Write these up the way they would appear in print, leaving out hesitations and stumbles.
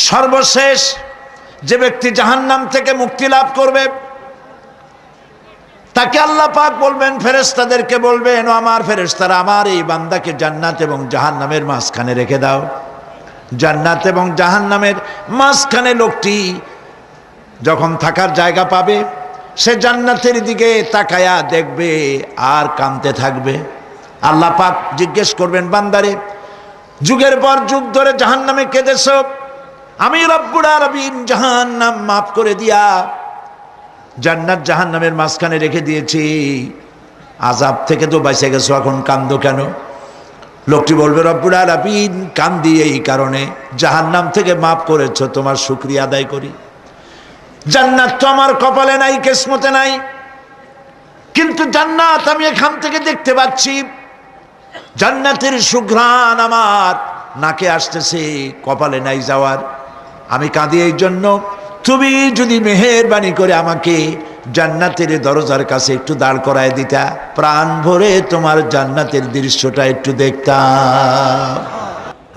সর্বশেষ যে ব্যক্তি জাহান্নাম থেকে মুক্তি লাভ করবে তাকে আল্লাহ পাক বলবেন, ফেরেশতাদেরকে বলবেন, ও আমার ফেরেশতারা, আমার এই বান্দাকে জান্নাত এবং জাহান্নামের মাঝখানে রেখে দাও। জান্নাত এবং জাহান্নামের মাঝখানে লোকটি যখন থাকার জায়গা পাবে, সে জান্নাতের দিকে তাকায়া দেখবে আর কাঁদতে থাকবে। আল্লাহ পাক জিজ্ঞেস করবেন, বান্দারে, যুগের পর যুগ ধরে জাহান্নামে কেঁদেছ, আমি রব্বুল আলামিন জাহান্নাম মাফ করে দিয়া জান্নাত জাহান্নামের মাঝখানে রেখে দিয়েছি, আযাব থেকে তো বেঁচে গেছো, এখন কান্দো কেন? লোকটি বলবে, রব্বুল আলামিন কান্দি এই কারণে, জাহান্নাম থেকে মাফ করেছো, তোমার শুকরিয়া আদায় করি। জান্নাত তো আমার কপালে নাই, কিসমতে নাই, কিন্তু জান্নাত আমি এখান থেকে দেখতে পাচ্ছি, জান্নাতের সুঘ্রাণ আমার নাকে আসতেছে, কপালে নাই যাওয়ার। আমি কাঁদি এই জন্য, তুমি যদি মেহেরবানি করে আমাকে জান্নাতের দরজার কাছে একটু দাঁড় করায় দিতা, প্রাণ ভরে তোমার জান্নাতের দৃশ্যটা একটু দেখতাম।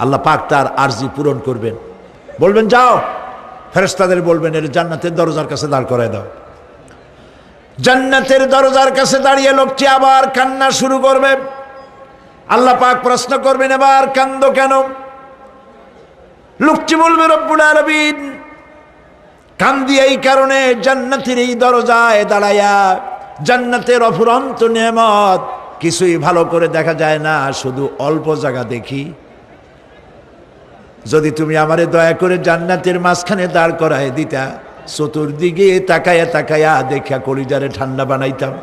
আল্লাহ পাক তার আরজি পূরণ করবেন, বলবেন যাও, ফেরেশতাদের বলবেন এর জান্নাতের দরজার কাছে দাঁড় করায় দাও। জান্নাতের দরজার কাছে দাঁড়িয়ে লোকটি আবার কান্না শুরু করবে। আল্লাহ পাক প্রশ্ন করবেন, এবার কান্দো কেন? লোকটি বলবে, রব্বুল আলামিন কান্দি এই কারণে, জান্নাতের এই দরজায় দাঁড়ায়া জান্নাতের অফুরন্ত নেয়ামত কিছুই ভালো করে দেখা যায় না, শুধু অল্প জায়গা দেখি। যদি তুমি আমারে দয়া করে জান্নাতের মাঝখানে দাঁড় করায় দিতা, চতুর্দিকে তাকায়া তাকায়া দেখা কলিজারে ঠান্ডা বানাইতাম।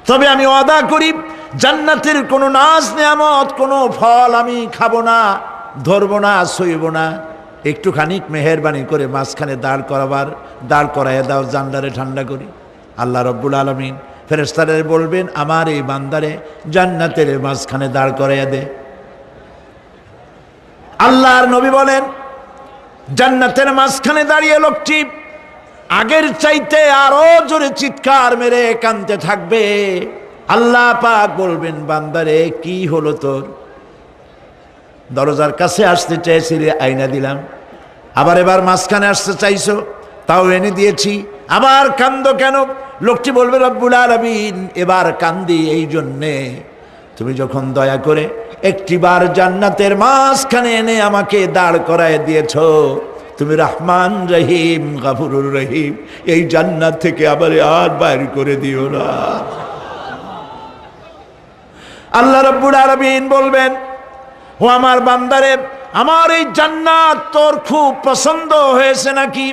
তবে আমি ওয়াদা করি, জান্নাতের কোনো নাজ নেয়ামত, কোনো ফল আমি খাবো না, ধরবো না, সইব না। একটুখানি মেহেরবানি করে মাঝখানে দাঁড় করাইয়া দাও, জান্নারে ঠান্ডা করি। আল্লাহ রব্বুল আলামিন ফেরেশতাদের বলবেন, আমার এই বান্দারে জান্নাতের মাঝখানে দাঁড় করাইয়া দে। আল্লাহর নবী বলেন, জান্নাতের মাঝখানে দাঁড়িয়ে লোকটি আগের চাইতে আরো জোরে চিৎকার মেরে কাঁদতে থাকবে। আল্লাহ পাক বলবেন, বান্দারে কি হলো তোর? দরজার কাছে আসতে চাইছিলে, আইনা দিলাম। আবার এবার মাঝখানে আসতে চাইছো, তাও এনে দিয়েছি, আবার কান্দো কেন? লোকটি বলবে, রব্বুল আলামিন এবার কান্দি এই জন্যে, তুমি যখন দয়া করে একটিবার জান্নাতের মাঝখানে এনে আমাকে দাঁড় করায় দিয়েছো, তুমি রহমান রহিম গফুরুর রহিম, এই জান্নাত থেকে আবার আর বাইর করে দিও না। আল্লাহ রাব্বুল আলামিন বলবেন, ও আমার বান্দারে, আমার এই জান্নাত তোর খুব পছন্দ হয়েছে নাকি?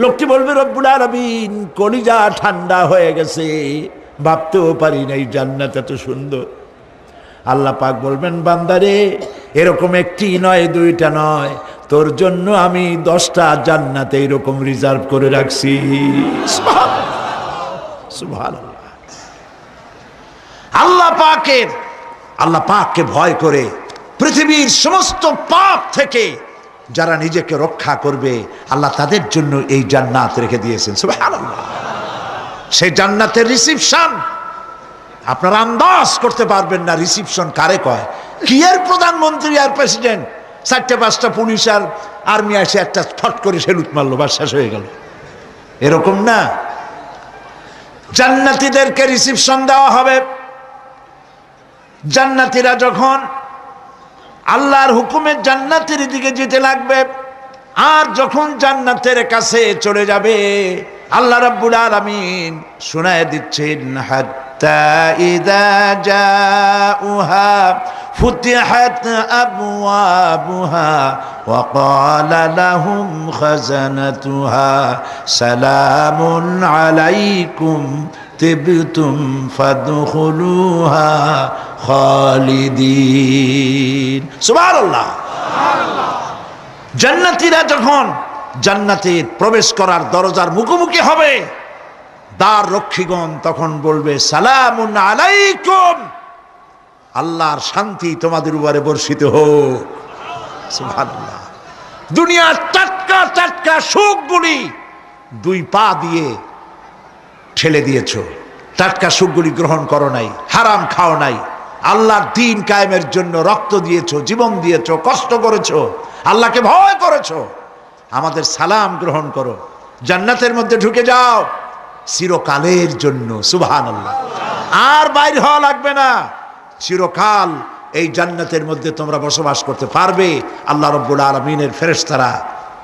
লোকটি বলবে, রব্বুল আলামিন কলিজা ঠান্ডা হয়ে গেছে, ভাবতেও পারি না এই জান্নাত এত সুন্দর। আল্লাহ পাক বলবেন, বান্দারে এরকম একটি নয়, দুইটা নয়, তোর জন্য আমি 10টা জান্নাত এইরকম রিজার্ভ করে রাখছি। সুবহানাল্লাহ। আল্লাহ পাককে ভয় করে পৃথিবীর সমস্ত পাপ থেকে যারা নিজেকে রক্ষা করবে, আল্লাহ তাদের জন্য এই জান্নাত রেখে দিয়েছেন। সুবহানাল্লাহ। সেই জান্নাতের রিসিপশন আপনারা আন্দাজ করতে পারবেন না, রিসিপশন কারে কয়। কি এর প্রধানমন্ত্রী আর প্রেসিডেন্ট, 4-5টা পুলিশ আর আর্মি এসে একটা ফট করে সেলুট মারলো, বা শেষ হয়ে গেল, এরকম না। জান্নাতীদেরকে রিসিপশন দেওয়া হবে। জান্নাতীরা যখন আল্লাহর হুকুমে জান্নাতের দিকে যেতে লাগবে, আর যখন জান্নাতের কাছে চলে যাবে, আল্লাহ রাব্বুল আলামিন শোনায় দিচ্ছেন, হাত্তা ইযা জাউহা ফুতিহাত আবওয়াবুহা ওয়া ক্বালা লাহুম খাজানাতুহা সালামুন আলাইকুম তিবতুম ফাদখুলুহা খালিদিন। সুবহানাল্লাহ। জান্নাতীরা যখন জান্নাতে প্রবেশ করার দরজার মুখোমুখি হবে, দ্বার রক্ষীগণ তখন বলবে, সালামুন আলাইকুম, আল্লাহর শান্তি তোমাদের উপরে বর্ষিত হোক। সুবহানাল্লাহ। দুনিয়ার টাটকা টাটকা সুখগুলি 2 পা দিয়ে ঠেলে দিয়েছ, টাটকা সুখগুলি গ্রহণ করো নাই, হারাম খাও নাই, আল্লাহর দ্বীন কায়েমের জন্য রক্ত দিয়েছো, জীবন দিয়েছো, কষ্ট করেছো, আল্লাহকে ভয় করেছো। আমাদের সালাম গ্রহণ করো, জান্নাতের মধ্যে ঢুকে যাও চিরকালের জন্য। সুবহানাল্লাহ। আর বাইর হওয়া লাগবে না, চিরকাল এই জান্নাতের মধ্যে তোমরা বসবাস করতে পারবে। আল্লাহ রাব্বুল আলামিনের ফেরেশতারা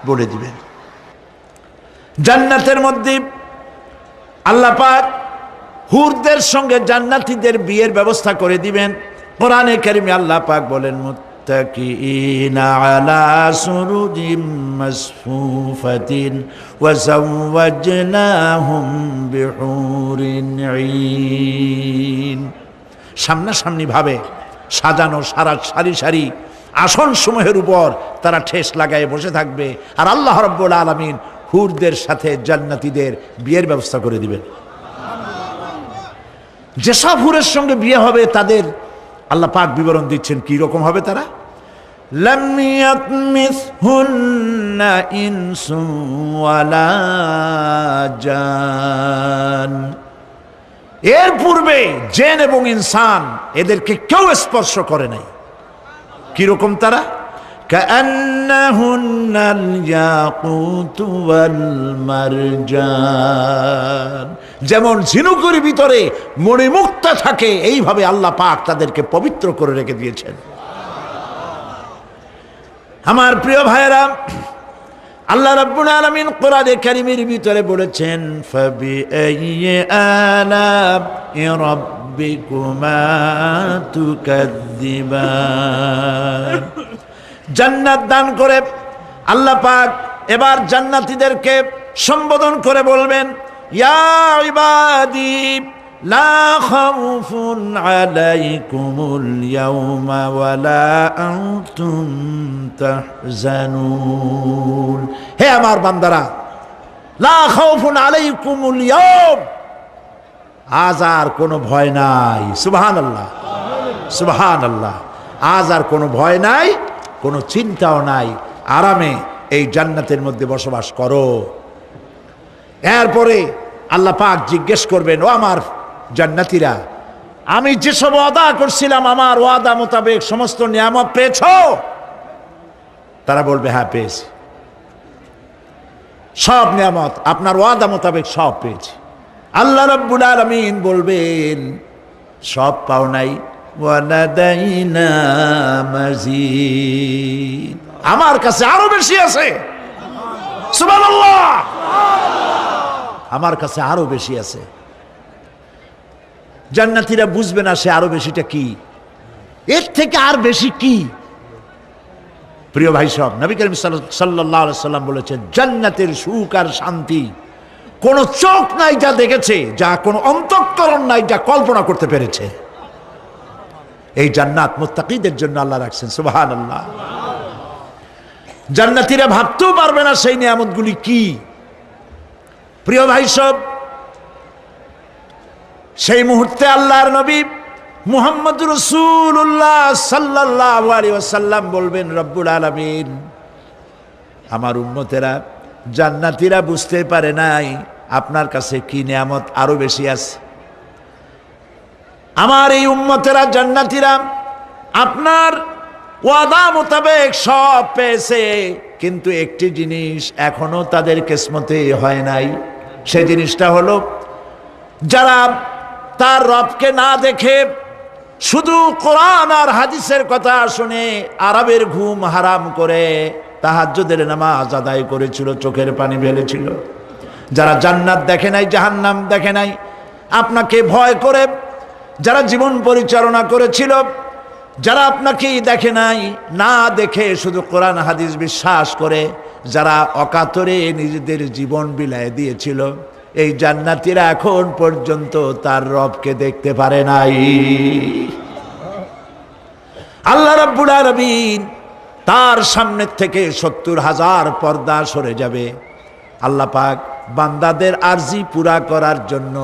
বলে দিবেন। জান্নাতের মধ্যে আল্লাহ পাক হুরদের সঙ্গে জান্নাতীদের বিয়ের ব্যবস্থা করে দিবেন। কোরআনে কারিমে আল্লাহ পাক বলেন, মুত্তাকিইনা আলা সুরুজিম মাসফুফাতিন ওয়া যাওয়াজনাহুম বিহুরিন ঈন। সামনাসামনি ভাবে সাজানো সারি সারি আসন সমূহের উপর তারা ঠেস লাগায় বসে থাকবে, আর আল্লাহ রাব্বুল আলামিন হুরদের সাথে জান্নাতীদের বিয়ের ব্যবস্থা করে দিবেন। যেসব হুরের সঙ্গে বিয়ে হবে তাদের আল্লাহ পাক বিবরণ দিচ্ছেন কি রকম হবে তারা। লাম ইয়াতমিসহুন্না ইনসুন ওয়ালা জান। এর পূর্বে জিন এবং ইনসান এদেরকে কেউ স্পর্শ করে নাই। কি রকম তারা? কাআন্নাহুন্নাল ইয়াকুতু ওয়াল মারজান। যেমন ঝিনুকের ভিতরে মণিমুক্তা থাকে, এইভাবে আল্লাহ পাক তাদেরকে পবিত্র করে রেখে দিয়েছেন। আমার প্রিয় ভাইরা, আল্লাহ রাব্বুল আলামিন কোরআনে কারীমের ভিতরে বলেছেন, ফাবিআইয়ি আলা'i রাব্বিকুমা তুকাযযিবান। জান্নাত দান করে আল্লাহ পাক এবার জান্নাতীদেরকে সম্বোধন করে বলবেন, ইয়া ইবাদি লা খাউফুন আলাইকুমুল ইয়াওমা ওয়ালা আনতুম তাহজানুন। হে আমার বান্দারা, লা খাউফুন আলাইকুমুল ইয়াওম, আজ আর কোনো ভয় নাই। সুবহানাল্লাহ, সুবহানাল্লাহ। আজ আর কোনো ভয় নাই, কোনো চিন্তাও নাই, আরামে এই জান্নাতের মধ্যে বসবাস করো। এরপরে আল্লাহ পাক জিজ্ঞেস করবেন, ও আমার জান্নাতীরা, আমি যেসব ওয়াদা করছিলাম আমার ওয়াদা মোতাবেক সমস্ত নিয়ামত পেয়েছো? তারা বলবে, হ্যাঁ পেয়েছি, সব নিয়ামত আপনার ওয়াদা মোতাবেক সব পেয়েছি। আল্লাহ রাব্বুল আলামিন বলবেন, সব পাও নাই, ওয়ালাদাইনা মাজিদ, আমার কাছে আরো বেশি আছে। সুবহানাল্লাহ, আমার কাছে আরো বেশি আছে। জান্নাতীরা বুঝবে না সে আরো বেশিটা কি, এর থেকে আর বেশি কি। প্রিয় ভাই সব, নবী করিম সাল্লাল্লাহু আলাইহি সাল্লাম বলেছেন, জান্নাতের সুখ আর শান্তি কোন চোখ নাই যা দেখেছে, যা কোন অন্তঃকরণ নাই যা কল্পনা করতে পেরেছে। এই জান্নাত মুত্তাকিদের জন্য আল্লাহ রাখছেন। সুবহানাল্লাহ। জান্নাতীরা ভাবতেও পারবে না সেই নিয়ামতগুলি কি। প্রিয় ভাই সব, সেই মুহূর্তে আল্লাহর নবী মুহাম্মদুর রাসূলুল্লাহ সাল্লাল্লাহু আলাইহি ওয়াসাল্লাম বলবেন, রব্বুল আলামিন, আমার উম্মতেরা জান্নাতীরা বুঝতে পারে নাই আপনার কাছে কি নিয়ামত আরো বেশি আছে। আমার এই উম্মতেরা জান্নাতীরা আপনার ওয়াদা মোতাবেক সব পেয়েছে, কিন্তু একটি জিনিস এখনো তাদের কিসমতে হয় নাই। সেই জিনিসটা হলো, যারা তার রবকে না দেখে শুধু কোরআন আর হাদিসের কথা শুনে আরবের ঘুম হারাম করে তাহাজ্জুদের নামাজ আদায় করেছিল, চোখের পানি ফেলেছিল, যারা জান্নাত দেখে নাই, জাহান্নাম দেখে নাই, আপনাকে ভয় করে যারা জীবন পরিচালনা করেছিল, যারা আপনাকে দেখে নাই, না দেখে শুধু কোরআন হাদিস বিশ্বাস করে যারা অকাতরে নিজেদের জীবন বিলায় দিয়েছিল, এই জান্নাতীরা এখন পর্যন্ত তার রবকে দেখতে পারে নাই। আল্লাহ রাব্বুল আলামিন তার সামনে থেকে ৭০,০০০ পর্দা সরে যাবে। আল্লাহ পাক বান্দাদের আরজি পুরা করার জন্য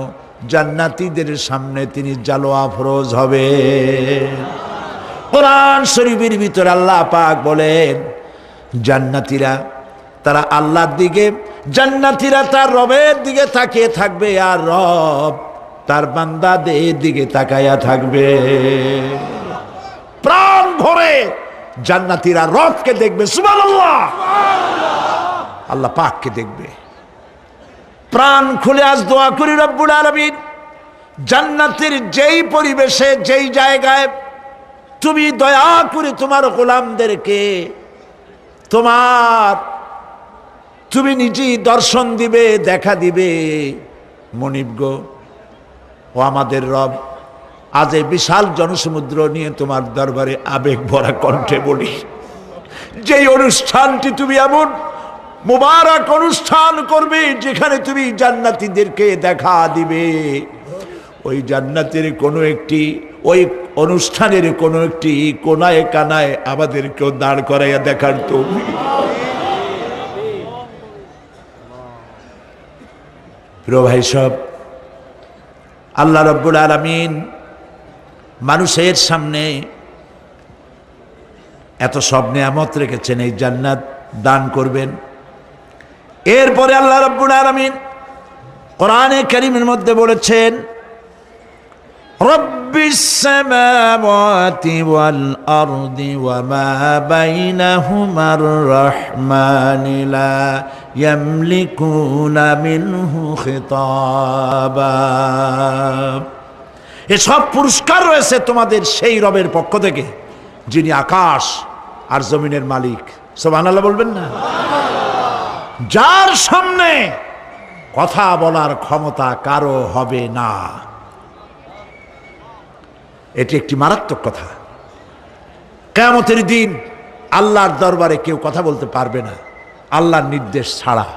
জান্নাতীদের সামনে তিনি জালোয়া ফরোজ হবে। কোরআন শরীফের ভিতরে আল্লাহ পাক বলেন, জান্নাতীরা তারা আল্লাহর দিকে, জান্নাতীরা তার রবের দিকে তাকিয়ে থাকবে, আর রব তার বান্দাদের দিকে তাকায়া থাকবে। প্রাণ ভরে জান্নাতীরা রবকে দেখবে। সুবহানাল্লাহ। আল্লাহ পাককে দেখবে। প্রাণ খুলে আজ দোয়া করি রব্বুল আলামিন, জান্নাতের যেই পরিবেশে যেই জায়গায় তুমি দয়া করে তোমার গোলামদেরকে তুমি নিজেই দর্শন দিবে, দেখা দিবে। মনিব গো, ও আমাদের রব, আজ এই বিশাল জনসমুদ্র নিয়ে তোমার দরবারে আবেগ ভরা কণ্ঠে বলি, যেই অনুষ্ঠানটি তুমি এমন মুবারক অনুষ্ঠান করবে যেখানে তুমি জান্নাতীদেরকে দেখা দিবে, ওই জান্নাতের কোনো একটি, ওই অনুষ্ঠানের কোনো একটি কোনায় কানায় আমাদেরকেও দাঁড় করাইয়া দেখার তৌফিক। প্রিয় ভাই সব, আল্লাহ রাব্বুল আলামিন মানুষের সামনে এত সব নিয়ামত রেখেছেন, এই জান্নাত দান করবেন। এরপরে আল্লাহ রাব্বুল আলামিন কোরআনে কারীমের মধ্যে বলেছেন, রব্বিস সামাওয়াতি ওয়াল আরদি ওয়া মা বাইনাহুমার রাহমানি লা ইয়ামলিকুনা মিনহু খিতাবা। এসব পুরস্কার রয়েছে তোমাদের সেই রবের পক্ষ থেকে যিনি আকাশ আর জমিনের মালিক। সুবহানাল্লাহ বলবেন না? যার সামনে কথা বলার ক্ষমতা কারো হবে না। এটি একটি মারাত্মক কথা। কিয়ামতের দিন আল্লাহর দরবারে কেউ কথা বলতে পারবে না আল্লাহর নির্দেশ ছাড়া।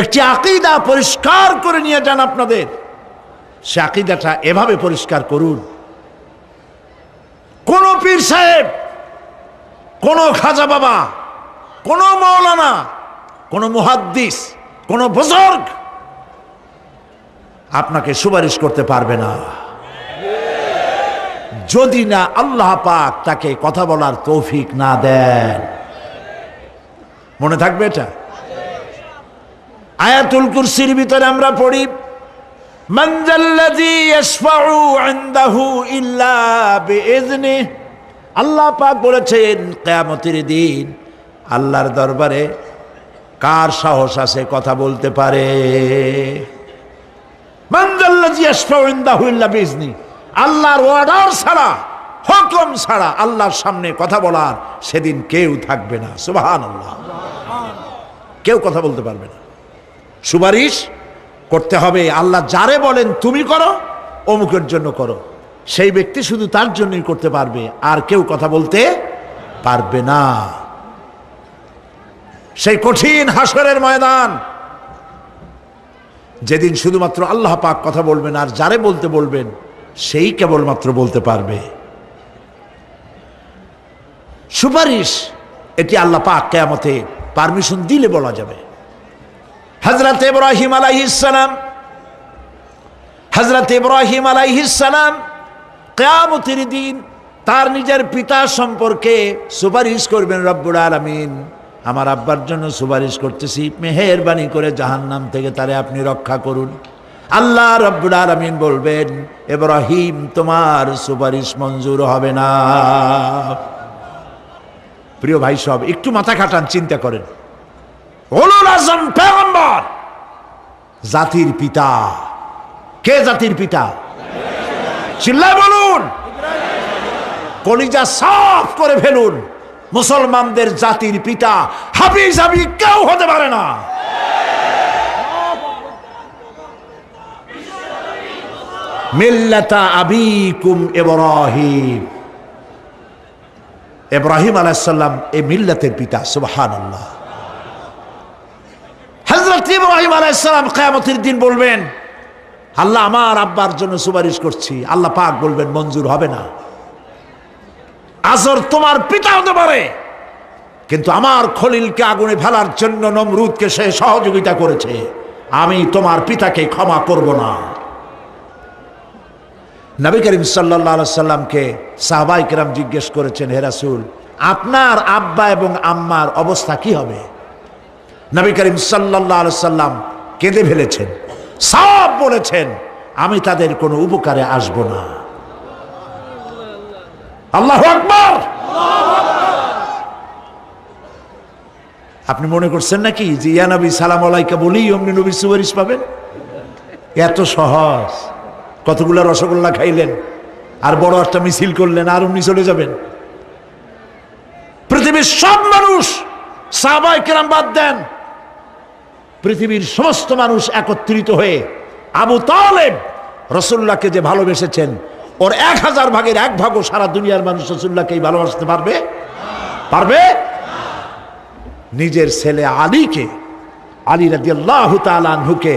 একটি আকীদা পরিষ্কার করে নিয়ে যান আপনাদের, সে আকীদাটা এভাবে পরিষ্কার করুন, কোন পীর সাহেব, কোন খাজা বাবা, কোন মাওলানা, কোন মুহাদ্দিস, কোন বুজুর্গ আপনাকে সুপারিশ করতে পারবে না যদি না আল্লাহ পাক তাকে কথা বলার তৌফিক না দেন। মনে থাকবে এটা? আয়াতুল কুরসির ভিতরে আমরা পড়ি, মান যাল্লাযী ইয়াশফাউ ইনদাহু ইল্লা বিইজনিহি। আল্লাহ পাক বলেছেন কিয়ামতের দিন আল্লাহর দরবারে কার সাহস আছে কথা বলতে পারে? মান যাল্লাযী ইয়াশফাউ ইনদাহু ইল্লা বিইজনিহি। আল্লাহর অর্ডার ছাড়া, হুকুম ছাড়া আল্লাহর সামনে কথা বলার সেদিন কেউ থাকবে না। সুবহানাল্লাহ। কেউ কথা বলতে পারবে না। সুপারিশ করতে হবে আল্লাহ যারে বলেন তুমি করো, অমুকের জন্য করো, সেই ব্যক্তি শুধু তার জন্যই করতে পারবে, আর কেউ কথা বলতে পারবে না। সেই কঠিন হাসরের ময়দান, যেদিন শুধুমাত্র আল্লাহ পাক কথা বলবেন, আর যারে বলতে বলবেন সেই কেবলমাত্র বলতে পারবে। সুপারিশ এটি আল্লাহ পাক কিয়ামতে পারমিশন দিলে বলা যাবে। হযরত ইব্রাহিম আলাইহিস সালাম কিয়ামতের দিন তার নিজের পিতা সম্পর্কে সুপারিশ করবেন, রব্বুল আলামিন আমার আব্বার জন্য সুপারিশ করতেছি, মেহেরবানি করে জাহান্নাম থেকে তারে আপনি রক্ষা করুন। আল্লাহ রব্বুল আলামিন বলবেন, ইব্রাহিম তোমার সুপারিশ মঞ্জুর হবে না। প্রিয় ভাই সব, একটু মাথা খাটান, চিন্তা করেন। উলুল আযম পয়গম্বর, জাতির পিতা। কে জাতির পিতা? চিল্লায় বলুন, কলিজা সাফ করে ফেলুন। মুসলমানদের জাতির পিতা হাফিজ হাবি কেউ হতে পারে না। মিল্লাতা আবিকুম ইব্রাহিম। ইব্রাহিম আলাইহিস সালাম এই মিল্লাতের পিতা। সুবহানাল্লাহ। হযরত ইব্রাহিম আলাইহিস সালাম কিয়ামতের দিন বলবেন, আল্লাহ আমার আব্বার জন্য সুপারিশ করছি। আল্লাহ পাক বলবেন মঞ্জুর হবে না। আজর তোমার পিতা হতে পারে, কিন্তু আমার খলিলকে আগুনে ফেলার জন্য নমরুদকে সে সহযোগিতা করেছে, আমি তোমার পিতাকে ক্ষমা করব না। নবী করিম সাল্লাল্লাহু আলাইহি সাল্লামকে সাহাবায়ে কেরাম জিজ্ঞেস করেছেন, হে রাসূল আপনার আব্বা এবং আম্মার অবস্থা কি হবে? নবী করিম সাল্লাল্লাহু আলাইহি সাল্লাম কেঁদে ফেলেছেন, সব বলেছেন আমি তাদের কোনো উপকারে আসব না। আল্লাহু আকবার। আপনি মনে করছেন নাকি যে ইয়া নবী সালাম আলাইকা বলেই অমনি নবীর সুপারিশ পাবেন? এত সহজ। কতগুলা রসগোল্লা খাইলেন আর বড় একটা মিছিল করলেন আর অমনি চলে যাবেন? পৃথিবীর সব মানুষ, সাহাবায়ে কেরাম বাদ দেন, পৃথিবীর সমস্ত মানুষ একত্রিত হয়ে আবু তালেব রাসূলুল্লাহকে যে ভালোবেসেছেন, ওর 1000 ভাগের 1 ভাগও সারা দুনিয়ার মানুষ রাসূলুল্লাহকে ভালোবাসতে পারবে? পারবে? নিজের ছেলে আলীকে, আলী রাদিয়াল্লাহু তাআলা আনহুকে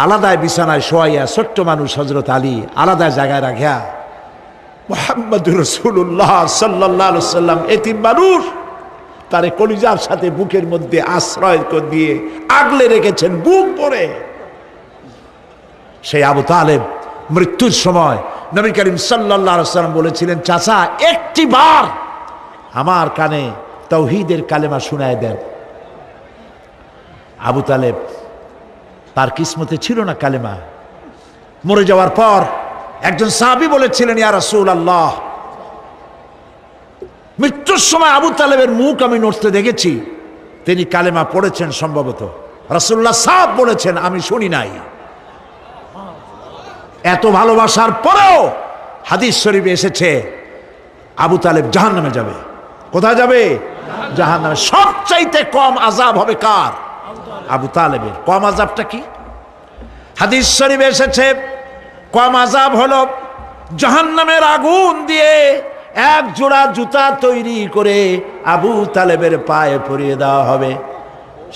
আলাদায় বিছানায় শোয়াইয়া, ছোট্ট মানুষ হযরত আলী আলাদা জায়গায় রাখিয়া মুহাম্মদুর রাসূলুল্লাহ সাল্লাল্লাহু আলাইহি ওয়াসাল্লাম এতিম মানুষ, তারে কলিজার সাথে বুকের মধ্যে আশ্রয় করে দিয়ে আগলে রেখেছেন বুক ভরে। সেই আবু তালেব মৃত্যুর সময় নবী করিম সাল্লাল্লাহু আলাইহি ওয়াসাল্লাম বলেছিলেন, চাচা একটি বার আমার কানে তাওহীদের কালেমা শোনায় দেন। আবু তালেব, তার কিসমতে ছিল না কালেমা। মরে যাওয়ার পর একজন সাহাবী বলেছিলেন, ইয়া রাসূলুল্লাহ, মৃত্যুর সময় আবু তালেবের মুখ আমি নড়তে দেখেছি, তিনি কালেমা পড়েছেন সম্ভবত। রাসূলুল্লাহ সাহেব বলেছেন, আমি শুনি নাই। এত ভালোবাসার পরেও হাদিস শরীফে এসেছে আবু তালেব জাহান্নামে যাবে। কোথায় যাবে? জাহান্নামে। সবচাইতে কম আযাব হবে কার? আবু তালেবের। কম আযাবটা কি? হাদিস শরীফে এসেছে কম আযাব হলো জাহান্নামের আগুন দিয়ে 1 জোড়া জুতা তৈরি করে আবু তালেবের পায়ে পরিয়ে দেওয়া হবে।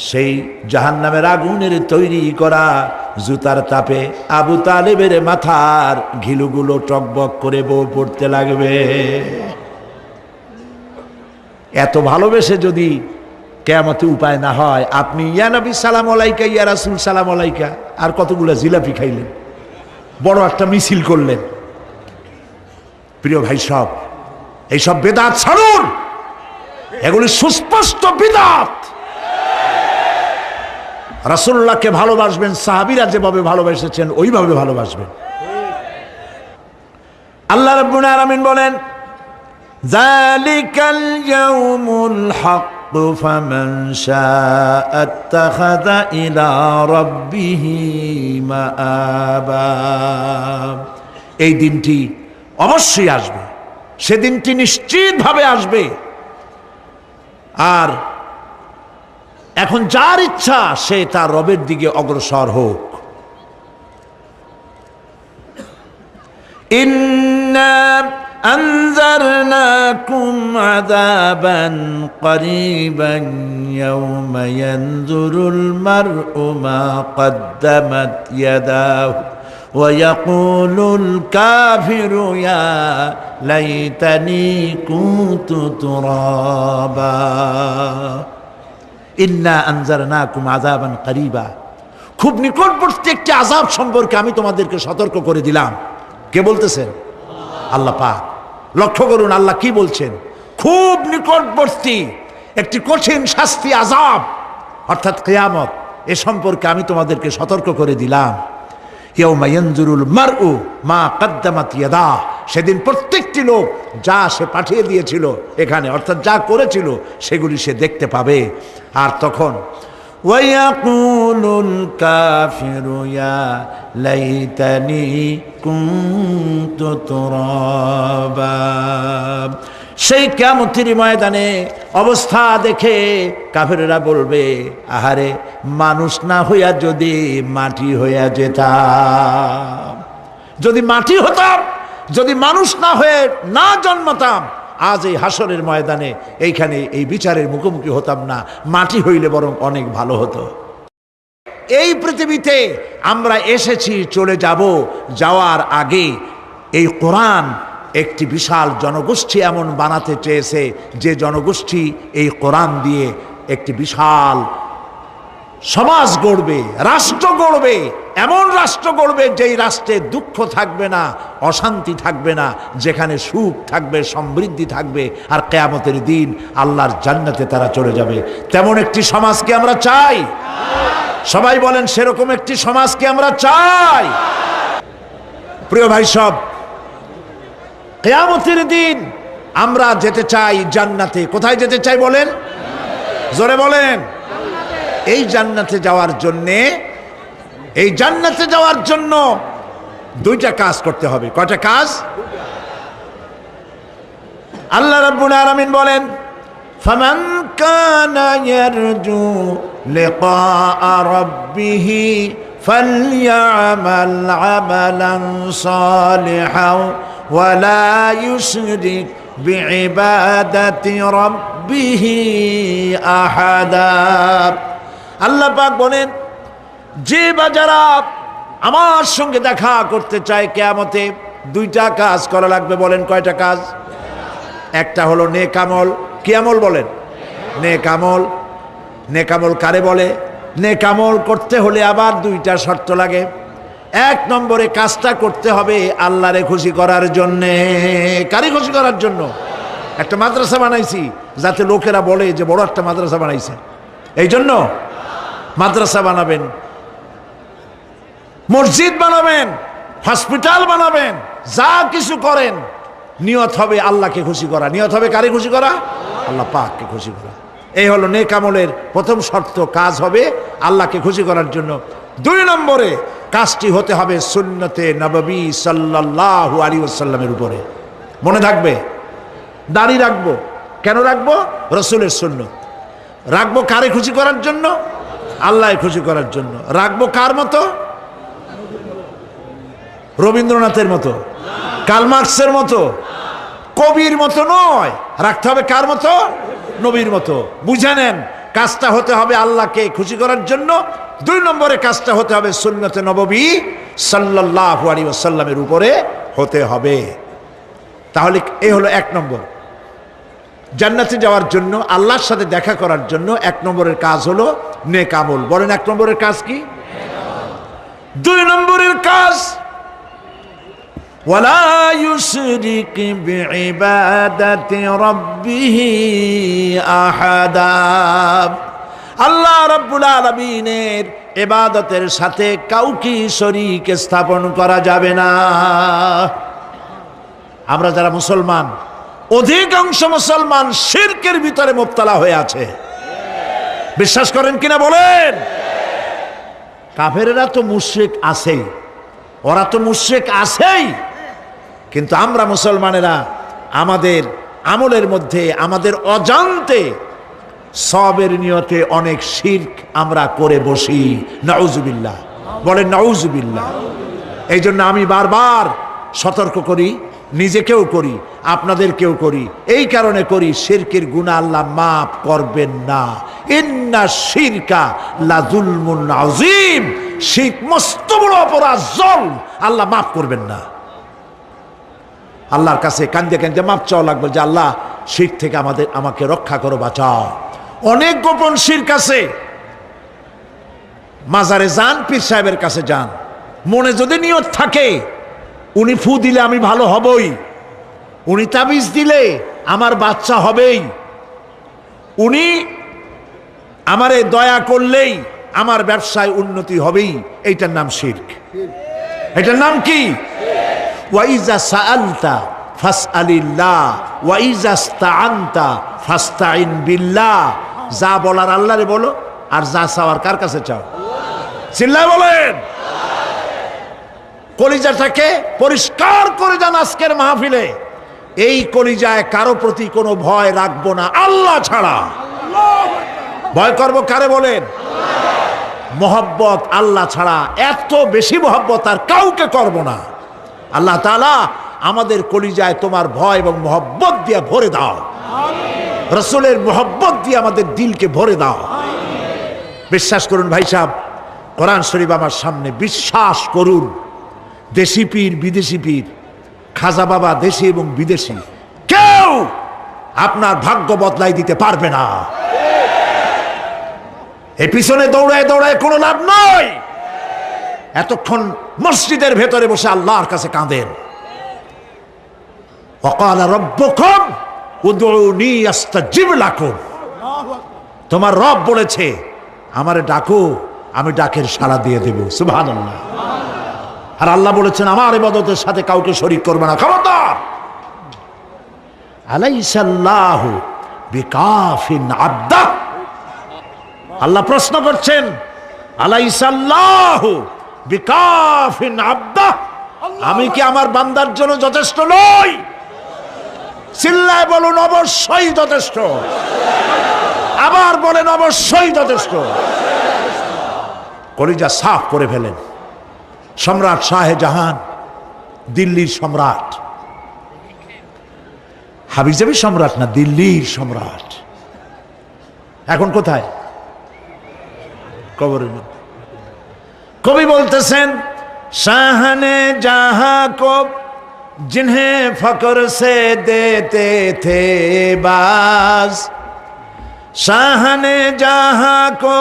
সেই জাহান্নামের আগুনের তৈরি করা জুতার তাপে আবু তালেবের মাথার ঘিলুগুলো টকবক করে বউ পড়তে লাগবে। এত ভালোবেসে যদি কিয়ামতে উপায় না হয়, আপনি ইয়া নবী সালাম আলাইকা, ইয়া রাসূল সালাম আলাইকা, আর কতগুলো জিলাপি খাইলেন, বড় একটা মিছিল করলেন। প্রিয় ভাই সব, এইসব বেদাত ছাড়ুন, এগুলি সুস্পষ্ট বিদআত। রাসূলুল্লাহকে ভালোবাসবেন, সাহাবীরা যেভাবে ভালোবেসেছেন ওইভাবে ভালোবাসবেন। আল্লাহ রাব্বুল আলামিন বলেন, যালিকাল ইয়াউমুল হক ফামান শাআ আত্তাখাযা ইলা রাব্বিহি মাআবা। এই দিনটি অবশ্যই আসবে, সেদিনটি নিশ্চিতভাবে আসবে। আর এখন যার ইচ্ছা সে তার রবের দিকে অগ্রসর হোক। ইন্না আনজারনাকুম আযাবান করিবান ইয়াওমা ইয়ানজুরুল মার'উ মা কদ্দামাত ইয়াদাহু ওয়া ইয়াকুলুল কাফিরু ইয়া লাইতানি কুনতু তুরাবা। ইন্না আনজারনাকুম আযাবান করিবা, খুব নিকটবর্তী একটি আযাব সম্পর্কে আমি তোমাদেরকে সতর্ক করে দিলাম। কে বলতেছেন? আল্লাহ পাক। লক্ষ্য করুন আল্লাহ কি বলছেন, খুব নিকটবর্তী একটি কঠিন শাস্তি, আযাব অর্থাৎ কিয়ামত, এ সম্পর্কে আমি তোমাদেরকে সতর্ক করে দিলাম। ইয়াউমা ইয়ানজুরুল মার'উ মা কদ্দামাত ইয়াদা, সেদিন প্রত্যেকটি লোক যা সে পাঠিয়ে দিয়েছিল এখানে, অর্থাৎ যা করেছিল সেগুলি সে দেখতে পাবে। আর তখন ওয়ায়াকুলুল কাফিরু ইয়া লাইতানি কুনতু তুরাবা। সেই কিয়ামতের ময়দানে অবস্থা দেখে কাফেররা বলবে, আহারে মানুষ না হইয়া যদি মাটি হইয়া যেতাম, যদি মাটি হতাম, যদি মানুষ না হয়ে না জন্মাতাম, আজ এই হাসরের ময়দানে এইখানে এই বিচারের মুখোমুখি হতাম না, মাটি হইলে বরং অনেক ভালো হতো। এই পৃথিবীতে আমরা এসেছি, চলে যাব, যাওয়ার আগে এই কোরআন একটি বিশাল জনগোষ্ঠী এমন বানাতে চেয়েছে যে জনগোষ্ঠী এই কোরআন দিয়ে একটি বিশাল সমাজ গড়বে, রাষ্ট্র গড়বে, এমন রাষ্ট্র গড়বে যেই রাষ্ট্রে দুঃখ থাকবে না, অশান্তি থাকবে না, যেখানে সুখ থাকবে, সমৃদ্ধি থাকবে, আর কিয়ামতের দিন আল্লাহর জান্নাতে তারা চলে যাবে। তেমন একটি সমাজকে আমরা চাই। সবাই বলেন সেরকম একটি সমাজকে আমরা চাই। প্রিয় ভাই সব, কিয়ামতের দিন আমরা যেতে চাই জান্নাতে। কোথায় যেতে চাই বলেন? জোরে বলেন। এই জান্নাতে যাওয়ার জন্য দুইটা কাজ করতে হবে। কয়টা কাজ? আল্লাহ রাব্বুল আলামিন বলেন, ফামান কানা ইয়ারজু লিকাআ রাব্বিহি ফালইআমাল আমালান সালিহান ওয়া লা ইউশরিক বিইবাদাতি রাব্বিহি আহাদা। আল্লাহ পাক বলেন, যে বা যারা আমার সঙ্গে দেখা করতে চায় কিয়ামতে, দুইটা কাজ করা লাগবে। বলেন কয়টা কাজ? একটা হলো নেক আমল। কি আমল বলেন? নেক আমল। নেক আমল কারে বলে? নেক আমল করতে হলে আবার দুইটা শর্ত লাগে। এক নম্বরে কাজটা করতে হবে আল্লাহরে খুশি করার জন্যে। কারে খুশি করার জন্য? একটা মাদ্রাসা বানাইছি যাতে লোকেরা বলে যে বড় একটা মাদ্রাসা বানাইছে, এই জন্য মাদ্রাসা বানাবেন, মসজিদ বানাবেন, হসপিটাল বানাবেন, যা কিছু করেন নিয়ত হবে আল্লাহকে খুশি করা। নিয়ত হবে কারে খুশি করা? আল্লাহ পাককে খুশি করা। এই হলো নেক আমলের প্রথম শর্ত। কাজ হবে আল্লাহকে খুশি করার জন্য। দুই নম্বরে কাজটি হতে হবে সুন্নতে নববী সাল্লাল্লাহু আলাইহি ওয়াসাল্লামের উপরে। মনে থাকবে, দাড়ি রাখবো। কেন রাখবো? রসুলের সুন্নত। রাখবো কারে খুশি করার জন্য? আল্লাহ খুশি করার জন্য। রাখবো কার মতো? রবীন্দ্রনাথের মতো, কার্ল মার্কসের মতো, কবির মতো নয়। রাখতে হবে কার মতো? নবীর মতো। বুঝে নেন, কাজটা হতে হবে আল্লাহকে খুশি করার জন্য। দুই নম্বরে কাজটা হতে হবে সুন্নতে নববী সাল্লাল্লাহু আলাইহি ওয়াসাল্লামের উপরে হতে হবে। তাহলে এই হলো এক নম্বর। জান্নাতে যাওয়ার জন্য, আল্লাহর সাথে দেখা করার জন্য এক নম্বরের কাজ হলো নেক আমল। বলেন এক নম্বরের কাজ কি? দুই নম্বরের কাজ ওয়ালা ইউশরিক বিইবাদাতি রাব্বিহি আহাদা। আল্লাহ রাব্বুল আলামিনের ইবাদতের সাথে কাউকে শরীক স্থাপন করা যাবে না। আমরা যারা মুসলমান, অধিকাংশ মুসলমান শিরকের ভিতরে মুবতালা হয়ে আছে। বিশ্বাস করেন কিনা বলেন? কাফেরেরা তো মুশরিক আছেই, ওরা তো মুশরিক আছেই, কিন্তু আমরা মুসলমানেরা আমাদের আমলের মধ্যে আমাদের অজান্তে সবের নিয়তে অনেক শিরক আমরা করে বসি। নাউজুবিল্লাহ। বলেন নাউজুবিল্লাহ। এই জন্য আমি বারবার সতর্ক করি, নিজেকেও করি, আপনাদেরকেও করি। এই কারণে করি, শিরকের গুনাহ আল্লাহ মাফ করবেন না। ইন্না শিরকা লাযুলমুন আযীম। শিরক মস্ত বড় অপরাধ, জুলম, আল্লাহ মাফ করবেন না। আল্লাহর কাছে কান্দে কান্দে মাফ চাওয়া লাগবে যে আল্লাহ শিরক থেকে আমাকে রক্ষা করো, বাঁচাও। অনেক গোপন শিরক আছে। মাজারে যান, পীর সাহেবের কাছে যান, মনে যদি নিয়ত থাকে উনি ফু দিলে আমি ভালো হবই, উনি তাবিজ দিলে আমার বাচ্চা হবেই, উনি আমারে দয়া করলেই আমার ব্যবসায় উন্নতি হবেই, এইটার নাম শিরক। এটার নাম কি? ওয়াইজা সাআলতা ফাসআলিল্লাহ ওয়াইজা ইসতাআনতা ফাসতাইন বিল্লাহ। যা বলার আল্লাহরে বলো, আর যা চাওয়ার কার কাছে চাও? চিল্লায় বলেন। কলিজাটাকে পরিষ্কার করে যান আজকের মাহফিলে। এই কলিজায় কারো প্রতি কোনো ভয় রাখবো না আল্লাহ ছাড়া। ভয় করবো কারে বলেন? মহব্বত আল্লাহ ছাড়া, এত বেশি মহব্বত আর কাউকে করব না। আল্লাহ তাআলা আমাদের কলিজায় তোমার ভয় এবং মহব্বত দিয়ে ভরে দাও। রসুলের মহব্বত দিয়ে আমাদের দিলকে ভরে দাও। বিশ্বাস করুন ভাই সাহেব, কোরআন শরীফ আমার সামনে, বিশ্বাস করুন, দেশি পীর বিদেশি পীর, খাজা বাবা দেশি এবং বিদেশি, কেউ আপনার ভাগ্য বদলাই দিতে পারবে না। এই পিছনে দৌড়ায় দৌড়ায় কোনো লাভ নয়। এতক্ষণ মসজিদের ভেতরে বসে আল্লাহর কাছে কাঁদেন। ওয়াকালা রাব্বুকুম উদউনি আস্তাজিব লাকুম। তোমার রব বলেছে আমারে ডাকো, আমি ডাকের সাড়া দিয়ে দেব। সুবহানাল্লাহ। আর আল্লাহ বলেছেন আমার ইবাদতের সাথে কাউকে শরীক করবে না। খবরদার। আলাইসাল্লাহু বিকাফিন আবদা। আল্লাহ প্রশ্ন করছেন, আলাইসাল্লাহু বিকাফিন আবদা, আমি কি আমার বান্দার জন্য যথেষ্ট নই? চিল্লায় বলুন অবশ্যই যথেষ্ট। আবার বলেন অবশ্যই যথেষ্ট। কলিজা সাফ করে ফেলেন। সম্রাট শাহজাহান, দিল্লির সম্রাট, হাবিজাবি সম্রাট না, দিল্লির সম্রাট। এখন কোথায়? কবরের মধ্যে। কবি বলতেছেন, শাহনে জাহাं को जिन्हें फक्र से देते थे बाज, शाहने जहां को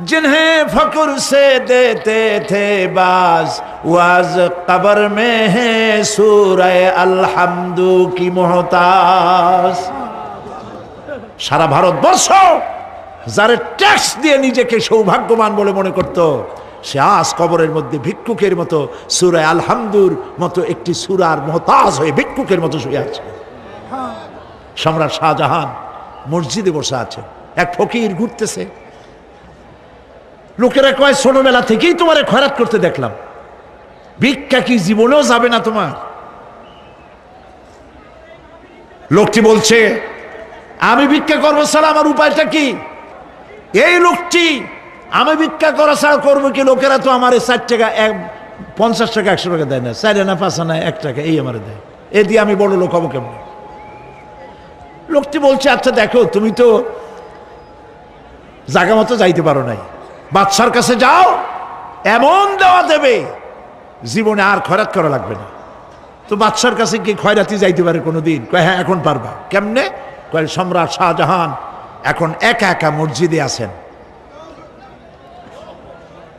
जिन्हें फक्र से देते थे बाज, वाज कब्र में है सूरह अलहम्दु की मोहताज। সারা ভারতবর্ষ যারা ট্যাক্স দিয়ে নিজেকে সৌভাগ্যবান বলে মনে করত, সে আজ কবরের মধ্যে ভিক্ষুকের মতো সূরা আলহামদুর মতো একটি সূরার মুহতাজ হয়ে ভিক্ষুকের মতো শুয়ে আছে। সম্রাট শাহজাহান মসজিদে বসে আছে, এক ফকির ঘুরতেছে। লোকেরা কয়, ছোটবেলা থেকেই তোমারে খয়রাত করতে দেখলাম, ভিক্ষা কি জীবনেও যাবে না তোমার? লোকটি বলছে, আমি ভিক্ষা করবো ছাড়া আমার উপায়টা কি? এই লোকটি, আমি ভিক্ষা করা ছাড়া করবো কি? লোকেরা তো আমার 60 টাকা, 50 টাকা, 100 টাকা দেয় না, 4 আনা 5 আনা 1 টাকা এই আমার দেয়, এ দিয়ে আমি বড় লোক হবো কেমন? লোকটি বলছে, আচ্ছা দেখো, তুমি তো জায়গা মতো যাইতে পারো নাই, বাদশার কাছে যাও, এমন দেওয়া দেবে জীবনে আর খয়রাত করা লাগবে না। তো বাদশার কাছে কি খয়রাতি যাইতে পারে কোনোদিন? কয় হ্যাঁ, এখন পারবা। কেমনে? কয়, সম্রাট শাহজাহান এখন একা একা মসজিদে আছেন।